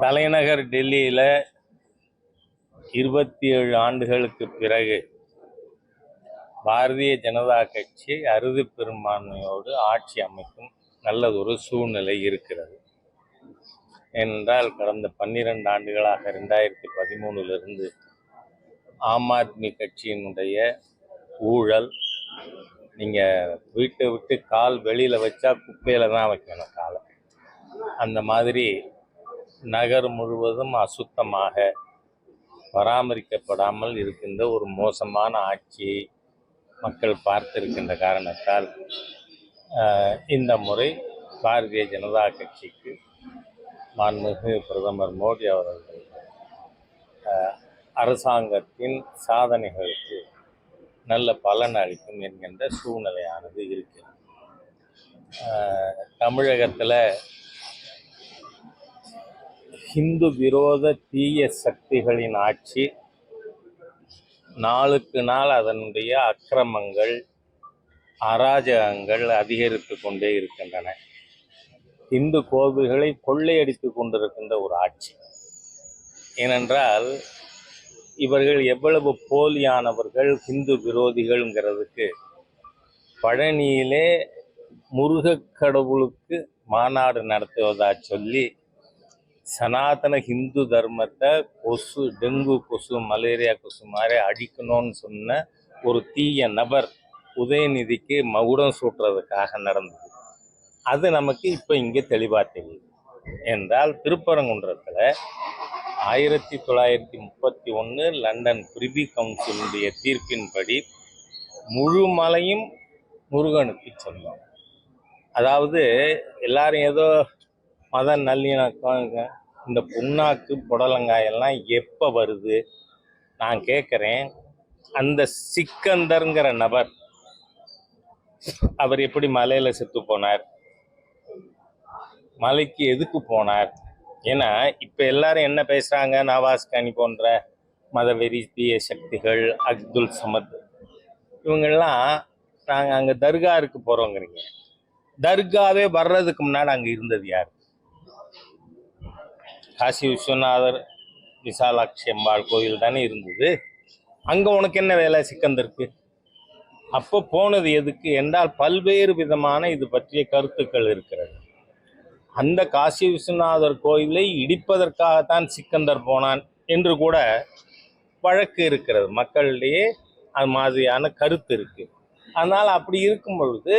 தலைநகர் டெல்லியில் 27 ஆண்டுகளுக்கு பிறகு பாரதிய ஜனதா கட்சி அறுதி பெரும்பான்மையோடு ஆட்சி அமைக்கும் நல்லதொரு சூழ்நிலை இருக்கிறது. ஏனென்றால் கடந்த 12 ஆண்டுகளாக 2013 ஆம் ஆத்மி கட்சியினுடைய ஊழல், நீங்கள் வீட்டை விட்டு கால் வெளியில் வச்சா குப்பையில் தான் வைக்கணும் காலை. அந்த மாதிரி நகர் முழுவதும் அசுத்தமாக பராமரிக்கப்படாமல் இருக்கின்ற ஒரு மோசமான ஆட்சியை மக்கள் பார்த்திருக்கின்ற காரணத்தால் இந்த முறை பாரதிய ஜனதா கட்சிக்கு மாண்புமிகு பிரதமர் மோடி அவர்கள் அரசாங்கத்தின் சாதனைகளுக்கு நல்ல பலன் அளிக்கும் என்கின்ற சூழ்நிலையானது இருக்கிறது. தமிழகத்தில் ஹிந்து விரோத தீய சக்திகளின் ஆட்சி நாளுக்கு நாள் அதனுடைய அக்கிரமங்கள், அராஜகங்கள் அதிகரித்து கொண்டே இருக்கின்றன. இந்து கோவில்களை கொள்ளையடித்து கொண்டிருக்கின்ற ஒரு ஆட்சி. ஏனென்றால் இவர்கள் எவ்வளவு போலியானவர்கள், ஹிந்து விரோதிகள்ங்கிறதுக்கு பழனியிலே முருகக் கடவுளுக்கு மாநாடு நடத்துவதா சொல்லி சனாதன ஹிந்து தர்மத்தை கொசு, டெங்கு கொசு, மலேரியா கொசு மாதிரி அடிக்கணும்னு சொன்ன ஒரு தீய நபர் உதயநிதிக்கு மகுடம் சூட்டுறதுக்காக நடந்தது. அது நமக்கு இப்போ இங்கே தெளிவாக தெரியுது. என்றால் திருப்பரங்குன்றத்தில் 1931 லண்டன் பிரிவி கவுன்சிலுடைய தீர்ப்பின்படி முழு மலையும் முருகனுக்கு சொந்தம். அதாவது எல்லாரும் ஏதோ மத நல்லிணக்கம், இந்த புண்ணாக்கு புடலங்காயெல்லாம் எப்போ வருது? நான் கேட்குறேன், அந்த சிக்கந்தர்ங்கிற நபர் அவர் எப்படி மலையில் செத்து போனார்? மலைக்கு எதுக்கு போனார்? ஏன்னா இப்போ எல்லாரும் என்ன பேசுகிறாங்க, நவாஸ் கனி போன்ற மதவெறி தீய சக்திகள், அப்துல் சமத், இவங்கெல்லாம் நாங்கள் அங்கே தர்காருக்கு போகிறோங்கிறீங்க. தர்காவே வர்றதுக்கு முன்னாடி அங்கே இருந்தது யார்? காசி விஸ்வநாதர் விசாலாட்சி அம்பாள் கோயில் தானே இருந்தது. அங்கே உனக்கு என்ன வேலை சிக்கந்தருக்கு? அப்போ போனது எதுக்கு என்றால் பல்வேறு விதமான இது பற்றிய கருத்துக்கள் இருக்கிறது. அந்த காசி விஸ்வநாதர் கோயிலை இடிப்பதற்காகத்தான் சிக்கந்தர் போனான் என்று கூட வழக்கு இருக்கிறது. மக்களிடையே அது மாதிரியான கருத்து இருக்கு. அதனால் அப்படி இருக்கும் பொழுது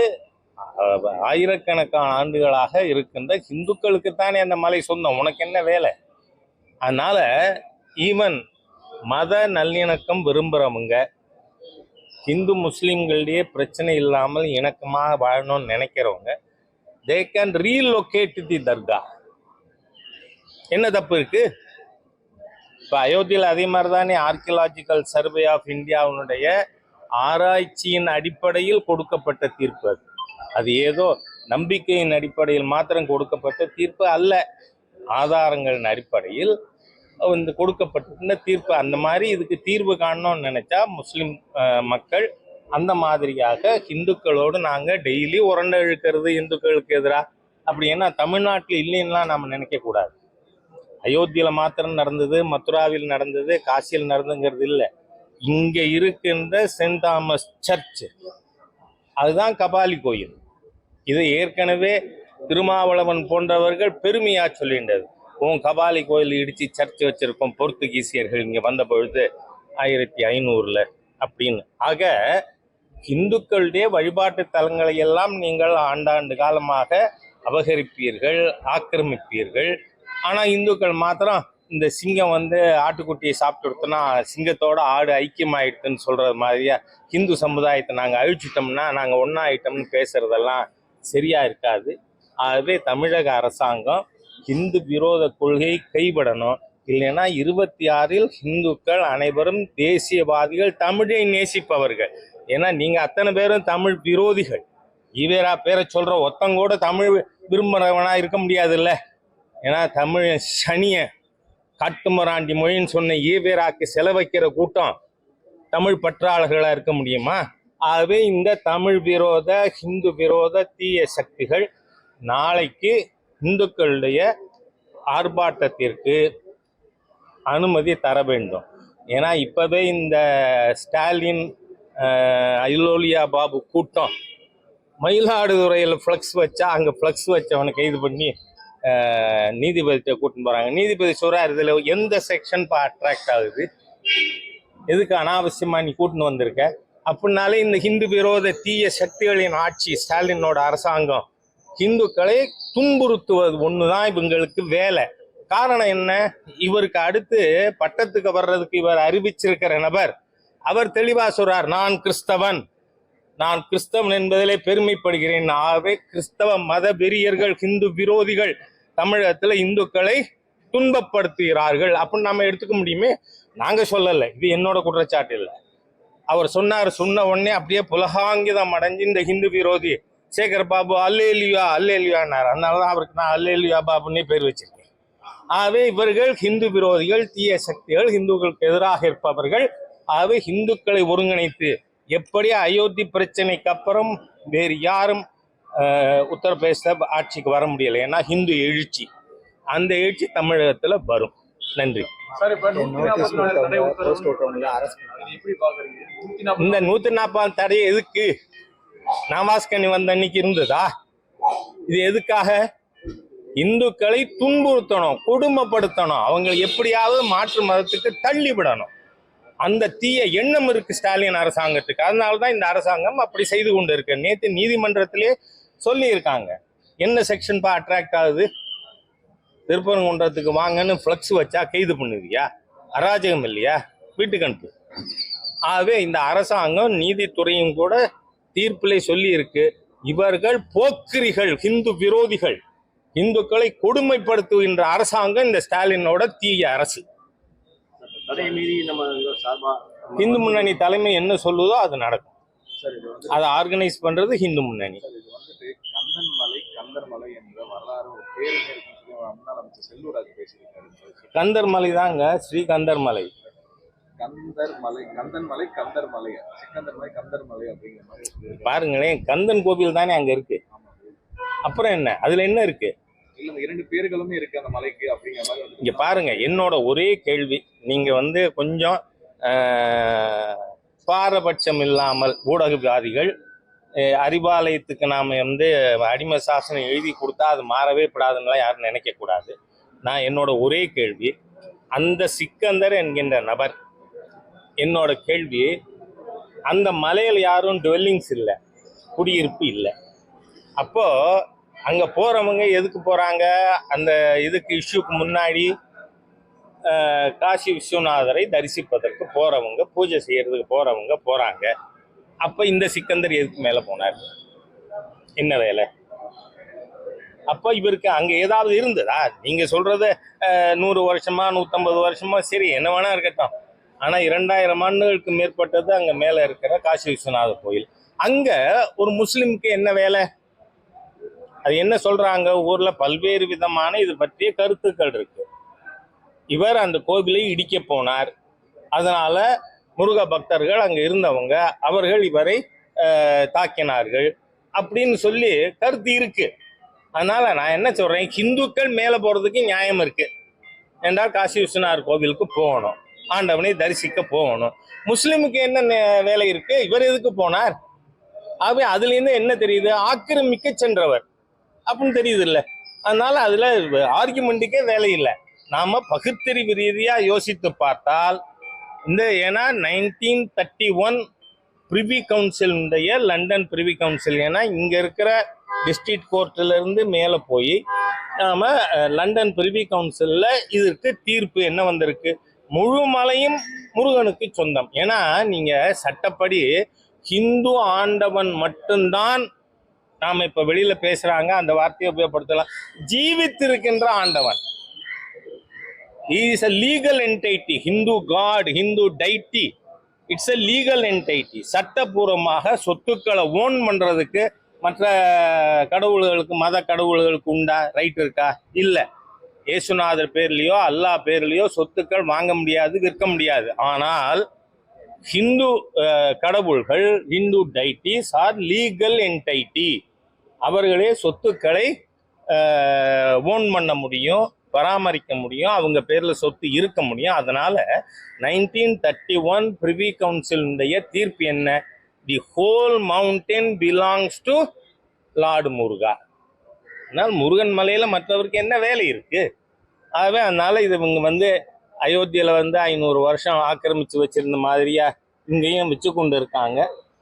ஆயிரக்கணக்கான ஆண்டுகளாக இருக்கின்ற இந்துக்களுக்குத்தானே அந்த மலை சொந்தம். உனக்கு என்ன வேலை? அதனால ஈவன் மத நல்லிணக்கம் விரும்புகிறவங்க, ஹிந்து முஸ்லீம்களிடையே பிரச்சனை இல்லாமல் இணக்கமாக வாழணும்னு நினைக்கிறவங்க, தே கேன் ரீலொகேட் தி தர்கா. என்ன தப்பு இருக்கு? இப்போ அயோத்தியில் அதே மாதிரி தானே ஆர்கியலாஜிக்கல் சர்வே ஆஃப் இந்தியாவுடைய ஆராய்ச்சியின் அடிப்படையில் கொடுக்கப்பட்ட தீர்ப்பு. அது ஏதோ நம்பிக்கையின் அடிப்படையில் மாத்திரம் கொடுக்கப்பட்ட தீர்ப்பு அல்ல, ஆதாரங்களின் அடிப்படையில் வந்து கொடுக்கப்பட்ட தீர்ப்பு. அந்த மாதிரி இதுக்கு தீர்வு காணணும்னு நினைச்சா முஸ்லிம் மக்கள் அந்த மாதிரியாக இந்துக்களோடு நாங்கள் டெய்லி உரண்டை இழுக்கிறது இந்துக்களுக்கு எதிராக அப்படி. ஏன்னா தமிழ்நாட்டில் இல்லைன்னா நம்ம நினைக்கக்கூடாது. அயோத்தியில் மாத்திரம் நடந்தது, மதுராவில் நடந்தது, காசியில் நடந்துங்கிறது இல்லை. இங்கே இருக்கின்ற சென்ட் தாமஸ் சர்ச், அதுதான் கபாலி கோயில். இது ஏற்கனவே திருமாவளவன் போன்றவர்கள் பெருமையா சொல்லிண்டது. கபாலி கோயில் இடிச்சு சர்ச் வச்சிருக்கோம் போர்த்துகீசியர்கள் இங்கே வந்த பொழுது 1500 அப்படின்னு. ஆக இந்துக்களுடைய வழிபாட்டு தலங்களை எல்லாம் நீங்கள் ஆண்டாண்டு காலமாக அபகரிப்பீர்கள், ஆக்கிரமிப்பீர்கள். ஆனால் இந்துக்கள் மாத்திரம் இந்த சிங்கம் வந்து ஆட்டுக்குட்டியை சாப்பிட்டு கொடுத்தோன்னா சிங்கத்தோட ஆடு ஐக்கியமாயிடுதுன்னு சொல்றது மாதிரியா ஹிந்து சமுதாயத்தை நாங்கள் அழிச்சிட்டோம்னா நாங்கள் ஒன்றா ஆயிட்டோம்னு பேசுறதெல்லாம் சரியா இருக்காது. ஆகவே தமிழக அரசாங்கம் ஹிந்து விரோத கொள்கையை கைவிடணும். இல்லைன்னா 26 ஹிந்துக்கள் அனைவரும் தேசியவாதிகள், தமிழை நேசிப்பவர்கள். ஏன்னா நீங்க அத்தனை பேரும் தமிழ் விரோதிகள். ஈவேரா பேரை சொல்ற ஒத்தங்கூட தமிழ் விரும்புறவனா இருக்க முடியாது இல்லை. ஏன்னா தமிழ் சனிய காட்டுமராண்டி மொழின்னு சொன்ன ஈவேராக்கு செலவைக்கிற கூட்டம் தமிழ் பற்றாளர்களாக இருக்க முடியுமா? ஆகவே இந்த தமிழ் விரோத, ஹிந்து விரோத தீய சக்திகள் நாளைக்கு இந்துக்களுடைய ஆர்ப்பாட்டத்திற்கு அனுமதி தர வேண்டும். ஏன்னா இப்போவே இந்த ஸ்டாலின் அயிலோலியா பாபு கூட்டம் மயிலாடுதுறையில் ஃப்ளக்ஸ் வச்சா அங்கே ஃப்ளக்ஸ் வச்சவனை கைது பண்ணி நீதிபதியை கூட்டின்னு போகிறாங்க. நீதிபதி சொல்கிறார், இதில் எந்த செக்ஷன் அட்ராக்ட் ஆகுது, எதுக்கு அனாவசியமாக நீ கூட்டின்னு வந்திருக்க அப்படின்னாலே இந்த ஹிந்து விரோத தீய சக்திகளின் ஆட்சி ஸ்டாலினோட அரசாங்கம் ஹிந்துக்களை துன்புறுத்துவது ஒன்று தான் இவங்களுக்கு வேலை. காரணம் என்ன, இவருக்கு அடுத்து பட்டத்துக்கு வர்றதுக்கு இவர் அறிவிச்சிருக்கிற நபர் அவர் தெளிவா சொல்றார், நான் கிறிஸ்தவன் என்பதிலே பெருமைப்படுகிறேன். ஆகவே கிறிஸ்தவ மத வெறியர்கள் ஹிந்து விரோதிகள் தமிழகத்துல இந்துக்களை துன்பப்படுத்துகிறார்கள் அப்படின்னு நம்ம எடுத்துக்க முடியுமே. நாங்க சொல்லலை, இது என்னோட குற்றச்சாட்டு இல்லை. அவர் சொன்ன உடனே அப்படியே புலகாங்கிதம் அடைஞ்சு இந்த ஹிந்து விரோதி சேகர் பாபு அல்லேலியான்னார். அதனாலதான் அவருக்கு நான் அல்லேலியா பாபுன்னே பேர் வச்சிருக்கேன். ஆகவே இவர்கள் ஹிந்து விரோதிகள், தீய சக்திகள், ஹிந்துக்களுக்கு எதிராக இருப்பவர்கள். ஆகவே ஹிந்துக்களை ஒருங்கிணைத்து எப்படி அயோத்தி பிரச்சனைக்கு அப்புறம் வேறு யாரும் உத்தரப்பிரதேச ஆட்சிக்கு வர முடியலை. ஏன்னா ஹிந்து எழுச்சி, அந்த எழுச்சி தமிழகத்துல வரும். நன்றி. இந்த 140 தடை எதுக்கு? நவாஸ்கனி வந்த அன்னைக்கு இருந்ததா? இது எதுக்காக? இந்துக்களை துன்புறுத்தணும், கொடுமைப்படுத்தணும், அவங்க எப்படியாவது மாற்று மதத்துக்கு தள்ளி விடணும். அந்த தீய எண்ணம் இருக்கு ஸ்டாலின் அரசாங்கத்துக்கு. அதனாலதான் இந்த அரசாங்கம் அப்படி செய்து கொண்டு இருக்கு. நேற்று நீதிமன்றத்திலே சொல்லி இருக்காங்க, என்ன செக்ஷன் அட்ராக்ட் ஆகுது, திருப்பரங்குன்றத்துக்கு வாங்கன்னு ஃப்ளக்ஸ் வச்சா கைது பண்ணுவியா? அராஜகம் இல்லையா? வீட்டுக்கு அனுப்பு. ஆகவே இந்த அரசாங்கம் நீதித்துறையும் கூட தீர்ப்பிலே சொல்லி இருக்கு, இவர்கள் போக்கிரிகள், ஹிந்து விரோதிகள், இந்துக்களை கொடுமைப்படுத்துகின்ற அரசாங்கம் இந்த ஸ்டாலினோட தீய அரசு. இந்து முன்னணி தலைமை என்ன சொல்லுதோ அது நடக்கும். அதை ஆர்கனைஸ் பண்றது இந்து முன்னணி. கந்தர் மலை தாங்க, ஸ்ரீ கந்தர் மலை. பாருங்களேன், கந்தன் கோவில் தானே அங்க இருக்கு. அப்புறம் என்ன, அதுல என்ன இருக்கு? இரண்டு பேர்களுமே இருக்கு அந்த மலைக்கு அப்படிங்கிற மாதிரி. இங்க பாருங்க, என்னோட ஒரே கேள்வி, நீங்க கொஞ்சம் பாரபட்சம் இல்லாமல் ஊடகவாதிகள் அறிவாலயத்துக்கு நாம அடிமை சாசனம் எழுதி கொடுத்தா அது மாறவே படாதுன்னா யாரும் நினைக்க கூடாது. நான் என்னோட ஒரே கேள்வி, அந்த சிக்கந்தர் என்கின்ற நபர், என்னோட கேள்வி, அந்த மலையில் யாரும் டுவெல்லிங்ஸ் இல்லை, குடியிருப்பு இல்லை. அப்போ அங்க போறவங்க எதுக்கு போறாங்க? அந்த இதுக்கு இஷ்யூக்கு முன்னாடி காசி விஸ்வநாதரை தரிசிப்பதற்கு போறவங்க, பூஜை செய்யறதுக்கு போறவங்க போறாங்க. அப்ப இந்த சிக்கந்தர் எதுக்கு மேல போனார்? என்ன வேலை? அப்ப இவருக்கு அங்க ஏதாவது இருந்ததா? நீங்க சொல்றது 100 வருஷமா 150 வருஷமா, சரி என்ன வேணா இருக்கட்டும். ஆனா 2000 ஆண்டுகளுக்கு மேற்பட்டது அங்க மேல இருக்கிற காசி விஸ்வநாதர் கோயில். அங்க ஒரு முஸ்லிம்க்கு என்ன வேலை? அது என்ன சொல்றாங்க? ஊர்ல பல்வேறு விதமான இது பற்றிய கருத்துக்கள் இருக்கு. இவர் அந்த கோவிலை இடிக்க போனார், அதனால முருக பக்தர்கள் அங்க இருந்தவங்க அவர்கள் இவரை தாக்கினார்கள் அப்படின்னு சொல்லி கருத்து இருக்கு. அதனால நான் என்ன சொல்றேன், ஹிந்துக்கள் மேல போறதுக்கு நியாயம் இருக்கு. என்றால் காசி விஸ்வநாதர் கோவிலுக்கு போகணும், ஆண்டவனை தரிசிக்க போகணும். முஸ்லிமுக்கு என்ன வேலை இருக்கு? இவர் எதுக்கு போனார்? ஆகவே அதுல இருந்து என்ன தெரியுது? ஆக்கிரமிக்க சென்றவர் அப்படின்னு தெரியுது இல்ல. அதனால அதுல ஆர்குமெண்ட்டுக்கே வேலை இல்லை. நாம பகுத்தறிவு ரீதியா யோசித்து பார்த்தால் ஏன்னா 1931 பிரிவி கவுன்சில், லண்டன் பிரிவி கவுன்சில், ஏன்னா இங்க இருக்கிற டிஸ்ட்ரிக்ட் கோர்ட்ல இருந்து மேல போய் நாம லண்டன் பிரிவி கவுன்சில்ல இதற்கு தீர்ப்பு என்ன வந்திருக்கு? முழு மலையும் முருகனுக்கு சொந்தம். ஏன்னா நீங்க சட்டப்படி ஹிந்து ஆண்டவன் மட்டும்தான், நாம இப்ப வெளியில பேசுறாங்க அந்த வார்த்தையை உபயோகப்படுத்தலாம், ஜீவித்திருக்கின்ற ஆண்டவன். He is a legal entity. Hindu god, Hindu deity. It's a legal entity. சட்டபூர்வமாக சொத்துக்களை ஓன் பண்றதுக்கு மற்ற கடவுள்களுக்கு, மத கடவுள்களுக்கு உண்டா ரைட் இருக்கா? இல்லை. ஏசுநாதர் பேர்லயோ அல்லாஹ் பேர்லயோ சொத்துக்கள் வாங்க முடியாது, விற்க முடியாது. ஆனால் ஹிந்து கடவுள்கள், Hindu deities are legal entity. அவர்களே சொத்துக்களை ஓன் பண்ண முடியும், பராமரிக்க முடியும், அவங்க பேர்ல சொத்து இருக்க முடியும். அதனால 1931 பிரிவி கவுன்சிலுடைய தீர்ப்பு என்ன? The whole mountain belongs to lord Muruga. அதனால் முருகன் மலையில மற்றவருக்கு என்ன வேலை இருக்கு? ஆகவே அதனால இது இவங்க அயோத்தியில 500 வருஷம் ஆக்கிரமிச்சு வச்சிருந்த மாதிரியா இங்கேயும் வச்சு கொண்டு இருக்காங்க.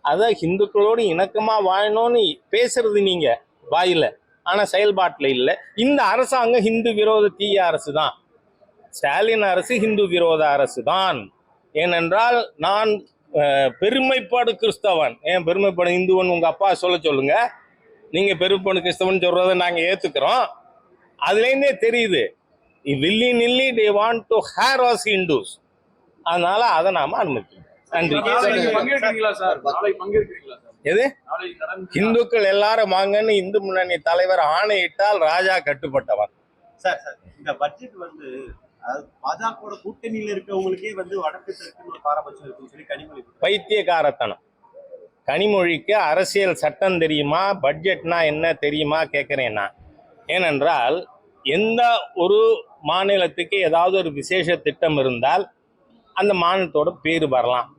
அதான் ஹிந்துக்களோடு இணக்கமா வாழணும்னு பேசுறது நீங்க வாயில, ஆனா செயல்பாட்டுல இல்லை. இந்த அரசாங்கம் ஹிந்து விரோத தீய அரசு தான். ஸ்டாலின் அரசு ஹிந்து விரோத அரசு தான். ஏனென்றால் நான் பெருமைப்பாடு கிறிஸ்தவன். ஏன் பெருமைப்பாடு இந்துவன் உங்க அப்பா சொல்லுங்க. நீங்க பெருமைப்பாடு கிறிஸ்தவன் சொல்றதை நாங்க ஏத்துக்கிறோம். அதுலேருந்தே தெரியுது வில்லி நில்லி they want to harass Hindus. அதனால அதை நாம அனுமதிக்கிறோம். நன்றி. பங்கேற்கிறீங்களா சார்? நாளை பங்கேற்கிறீங்களா சார்? எது? நாளை நடந்து இந்துக்கள் எல்லாரும் வாங்கன்னு இந்து முன்னணி தலைவர் ஆணையிட்டால் ராஜா கட்டுப்பட்டவன். சார் இந்த பட்ஜெட் பாஜக கூட்டணியில இருக்கவங்களுக்கே வடக்கு தெற்கு ஒரு பாரபட்சம் இருக்குன்னு சொல்லி கனிமொழி பைத்தியக்காரத்தனம். கனிமொழிக்கு அரசியல் சட்டம் தெரியுமா, பட்ஜெட்னா என்ன தெரியுமா கேட்கிறேன் நான். ஏனென்றால் எந்த ஒரு மாநிலத்துக்கு ஏதாவது ஒரு விசேஷ திட்டம் இருந்தால் அந்த மாநிலத்தோட பேர் வரலாம்.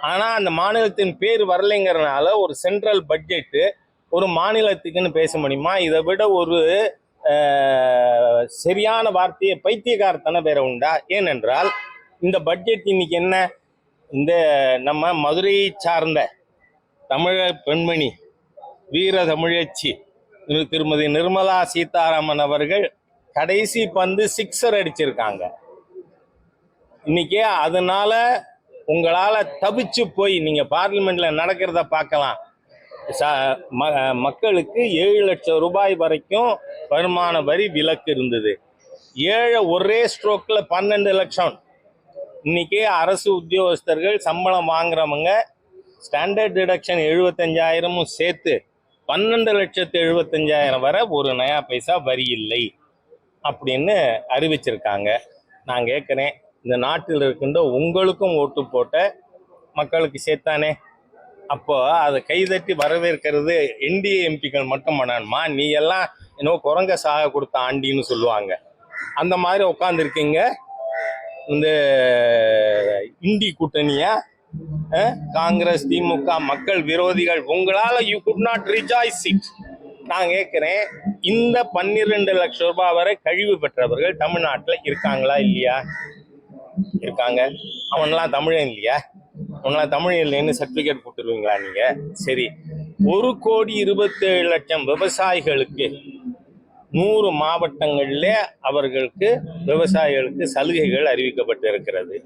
ஆனால் அந்த மாநிலத்தின் பேர் வரலைங்கிறனால ஒரு சென்ட்ரல் பட்ஜெட்டு ஒரு மாநிலத்துக்குன்னு பேச முடியுமா? இதை விட ஒரு சரியான வார்த்தையை பைத்தியக்காரத்தனை வேற உண்டா? ஏனென்றால் இந்த பட்ஜெட் இன்னைக்கு என்ன, இந்த நம்ம மதுரையை சார்ந்த தமிழக பெண்மணி வீர தமிழச்சி திருமதி நிர்மலா சீதாராமன் அவர்கள் கடைசி பந்து 6 அடிச்சிருக்காங்க இன்னைக்கு. அதனால உங்களால தப்பிச்சு போய் நீங்க பார்லிமெண்ட்ல நடக்கிறத பார்க்கலாம். மக்களுக்கு 7 லட்சம் ரூபாய் வரைக்கும் வருமான வரி விலக்கு இருந்தது. 7 ஒரே ஸ்ட்ரோக்ல 12 லட்சம். இன்னைக்கு அரசு உத்தியோகஸ்தர்கள் சம்பளம் வாங்குறவங்க ஸ்டாண்டர்ட் டிடக்ஷன் 75,000 சேர்த்து 12,75,000 வரை ஒரு நயா பைசா வரி இல்லை அப்படின்னு அறிவிச்சிருக்காங்க. நான் கேட்குறேன், இந்த நாட்டில் இருக்கின்ற உங்களுக்கும் ஓட்டு போட்ட மக்களுக்கு சேர்த்தானே, அப்போ அதை கைதட்டி வரவேற்கிறது என்டிஏ எம்பிக்கள் மட்டும் பண்ணணுமா? நீ எல்லாம் இன்னும் குரங்க சாக கொடுத்த ஆண்டின்னு சொல்லுவாங்க. அந்த மாதிரி உட்காந்துருக்கீங்க இந்த இந்தி கூட்டணியா, காங்கிரஸ் திமுக மக்கள் விரோதிகள். உங்களால you could not rejoice it. நான் கேட்கிறேன், இந்த 12 லட்சம் ரூபாய் வரை கழிவு பெற்றவர்கள் தமிழ்நாட்டில் இருக்காங்களா இல்லையா? இருக்காங்க. அவனெல்லாம் தமிழன் இல்லையா? அவனெல்லாம் தமிழ் இல்லைன்னு சர்டிபிகேட் கொடுத்துருவீங்களா நீங்க? சரி, 1,27,00,000 விவசாயிகளுக்கு 100 மாவட்டங்கள்ல அவர்களுக்கு விவசாயிகளுக்கு சலுகைகள் அறிவிக்கப்பட்டு இருக்கிறது.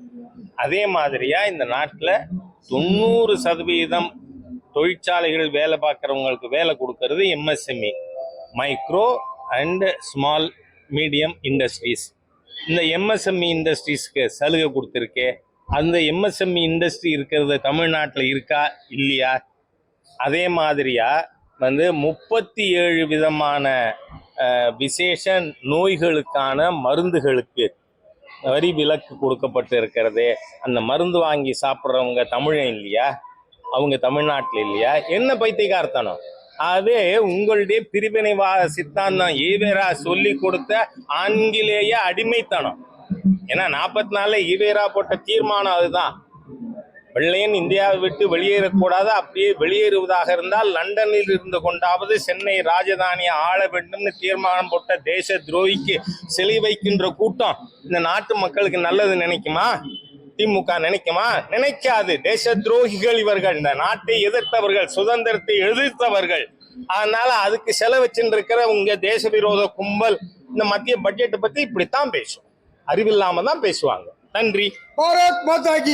அதே மாதிரியா இந்த நாட்டில் 90% தொழிற்சாலைகள் வேலை பார்க்குறவங்களுக்கு வேலை கொடுக்கறது MSME, micro and small medium industries. இந்த MSME இண்டஸ்ட்ரீஸ்க்கு சலுகை கொடுத்துருக்கே, அந்த MSME இண்டஸ்ட்ரி இருக்கிறது தமிழ்நாட்டில் இருக்கா இல்லையா? அதே மாதிரியா 37 விதமான விசேஷ நோய்களுக்கான மருந்துகளுக்கு வரி விலக்கு கொடுக்கப்பட்டு இருக்கிறது. அந்த மருந்து வாங்கி சாப்பிட்றவங்க தமிழன் இல்லையா? அவங்க தமிழ்நாட்டில் இல்லையா? என்ன பைத்தியக்காரத்தனம்! அதே உங்களுடைய பிரிவினைவாத சித்தாந்தம் ஈவேரா சொல்லி கொடுத்த ஆங்கிலேய அடிமைத்தனம். ஏன்னா 44 ஈவேரா போட்ட தீர்மானம் அதுதான். வெள்ளையன் இந்தியாவை விட்டு வெளியேறக்கூடாது, அப்படியே வெளியேறுவதாக இருந்தால் லண்டனில் இருந்து கொண்டாவது சென்னை ராஜதானியை ஆள வேண்டும்னு தீர்மானம் போட்ட தேச துரோகிக்கு சிலை வைக்கின்ற கூட்டம் இந்த நாட்டு மக்களுக்கு நல்லது நினைக்குமா? திமுக நினைக்குமா? நினைக்காது. தேச துரோகிகள் இவர்கள். இந்த நாட்டை எதிர்த்தவர்கள், சுதந்திரத்தை எதிர்த்தவர்கள். அதனால அதுக்கு செலவச்சுட்டு இருக்கிற உங்க தேச விரோத கும்பல் இந்த மத்திய பட்ஜெட்டை பத்தி இப்படித்தான் பேசும். அறிவில்லாம தான் பேசுவாங்க. நன்றி. பாரத் மாதா கி.